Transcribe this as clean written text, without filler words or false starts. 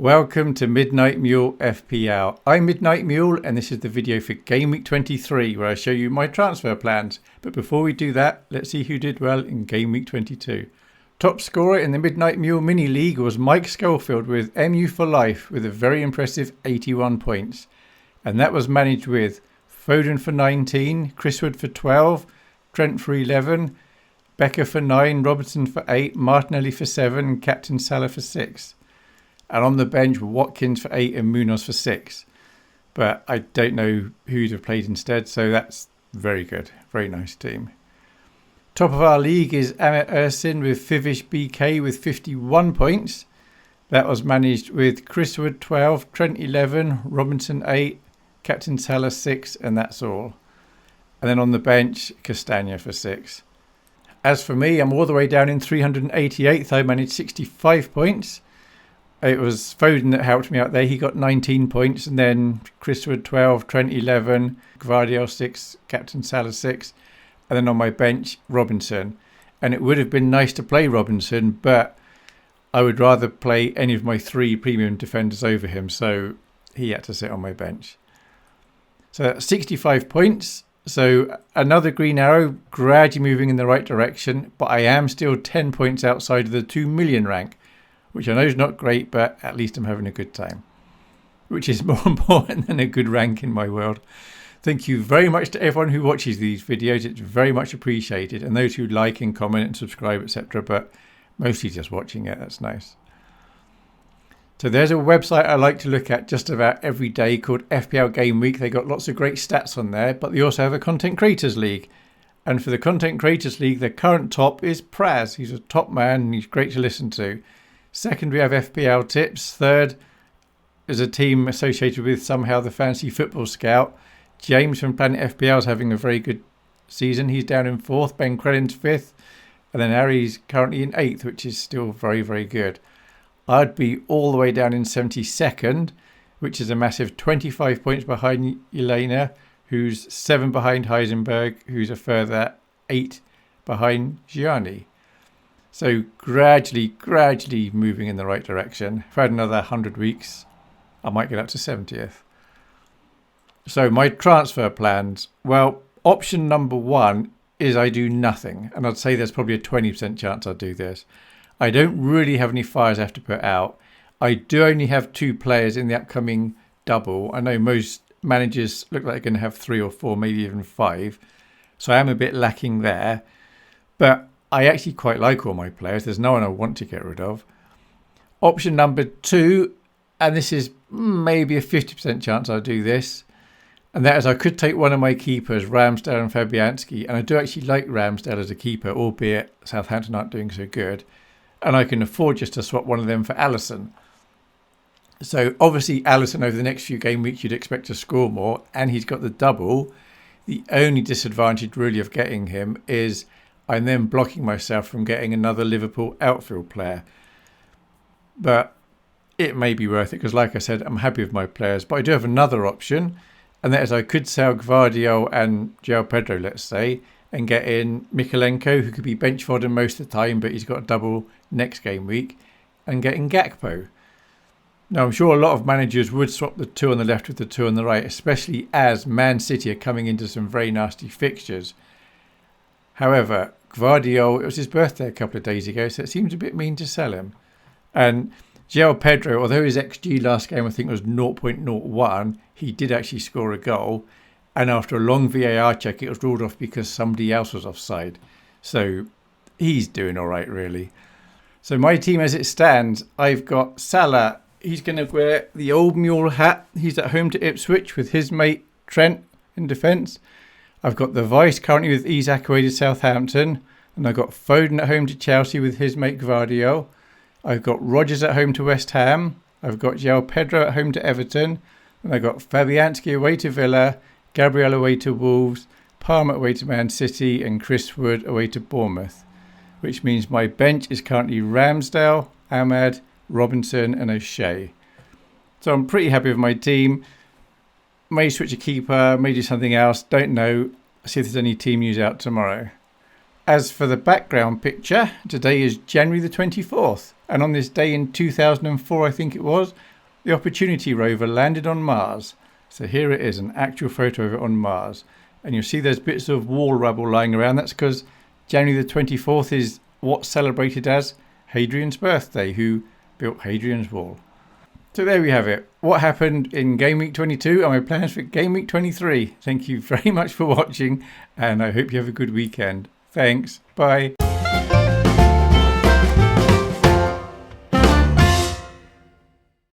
Welcome to Midnight Mule FPL. I'm Midnight Mule and this is the video for Game Week 23 where I show you my transfer plans. But before we do that, let's see who did well in Game Week 22. Top scorer in the Midnight Mule Mini-league was Mike Schofield with MU for life with a very impressive 81 points. And that was managed with Foden for 19, Chris Wood for 12, Trent for 11, Becker for 9, Robertson for 8, Martinelli for 7 and Captain Salah for 6. And on the bench were Watkins for 8 and Munoz for 6. But I don't know who'd have played instead, so that's very good. Very nice team. Top of our league is Ahmet Ersin with Fivish BK with 51 points. That was managed with Chris Wood 12, Trent 11, Robinson 8, Captain Salah 6, and that's all. And then on the bench, Castagna for 6. As for me, I'm all the way down in 388th. I managed 65 points. It was Foden that helped me out there. He got 19 points. And then Chris Wood 12, Trent 11, Gvardiol 6, Captain Salah 6. And then on my bench, Robinson. And it would have been nice to play Robinson, but I would rather play any of my 3 premium defenders over him. So he had to sit on my bench. So that's 65 points. So another green arrow, gradually moving in the right direction. But I am still 10 points outside of the 2 million rank, which I know is not great, but at least I'm having a good time, which is more important than a good rank in my world. Thank you very much to everyone who watches these videos. It's very much appreciated. And those who like and comment and subscribe, etc. But mostly just watching it. That's nice. So there's a website I like to look at just about every day called FPL Gameweek. They got lots of great stats on there, but they also have a Content Creators League. And for the Content Creators League, the current top is Praz. He's a top man and he's great to listen to. Second, we have FPL Tips. Third is a team associated with somehow the Fantasy Football Scout. James from Planet FPL is having a very good season. He's down in 4th. Ben Crellin's 5th. And then Harry's currently in 8th, which is still very, very good. I'd be all the way down in 72nd, which is a massive 25 points behind Elena, who's 7 behind Heisenberg, who's a further 8 behind Gianni. So gradually moving in the right direction. If I had another 100 weeks, I might get up to 70th. So my transfer plans. Well, option number 1 is I do nothing. And I'd say there's probably a 20% chance I'll do this. I don't really have any fires I have to put out. I do only have 2 players in the upcoming double. I know most managers look like they're going to have 3 or 4, maybe even 5. So I am a bit lacking there. But I actually quite like all my players. There's no one I want to get rid of. Option number 2, and this is maybe a 50% chance I'll do this, and that is I could take one of my keepers, Ramsdale and Fabianski, and I do actually like Ramsdale as a keeper, albeit Southampton aren't doing so good, and I can afford just to swap one of them for Alisson. So obviously Alisson over the next few game weeks you'd expect to score more, and he's got the double. The only disadvantage really of getting him is I'm then blocking myself from getting another Liverpool outfield player. But it may be worth it because, like I said, I'm happy with my players. But I do have another option, and that is I could sell Gvardiol and João Pedro, let's say, and get in Mikalenko, who could be bench fodder most of the time, but he's got a double next game week, and get in Gakpo. Now, I'm sure a lot of managers would swap the 2 on the left with the 2 on the right, especially as Man City are coming into some very nasty fixtures. However, Gvardiol, it was his birthday a couple of days ago, so it seems a bit mean to sell him. And João Pedro, although his XG last game I think was 0.01, he did actually score a goal. And after a long VAR check, it was ruled off because somebody else was offside. So he's doing all right, really. So my team as it stands, I've got Salah. He's going to wear the old mule hat. He's at home to Ipswich with his mate Trent in defence. I've got the Vice currently with Isak away to Southampton. And I've got Foden at home to Chelsea with his mate Gvardiol. I've got Rodgers at home to West Ham. I've got João Pedro at home to Everton. And I've got Fabianski away to Villa. Gabriel away to Wolves. Palmer away to Man City. And Chris Wood away to Bournemouth. Which means my bench is currently Ramsdale, Ahmad, Robinson and O'Shea. So I'm pretty happy with my team. May switch a keeper, may do something else, don't know. See if there's any team news out tomorrow. As for the background picture, today is January the 24th, and on this day in 2004, I think it was, the Opportunity rover landed on Mars. So here it is, an actual photo of it on Mars. And you'll see there's bits of wall rubble lying around. That's because January the 24th is what's celebrated as Hadrian's birthday, who built Hadrian's Wall. So there we have it. What happened in Game Week 22 and my plans for Game Week 23. Thank you very much for watching, and I hope you have a good weekend. Thanks. Bye.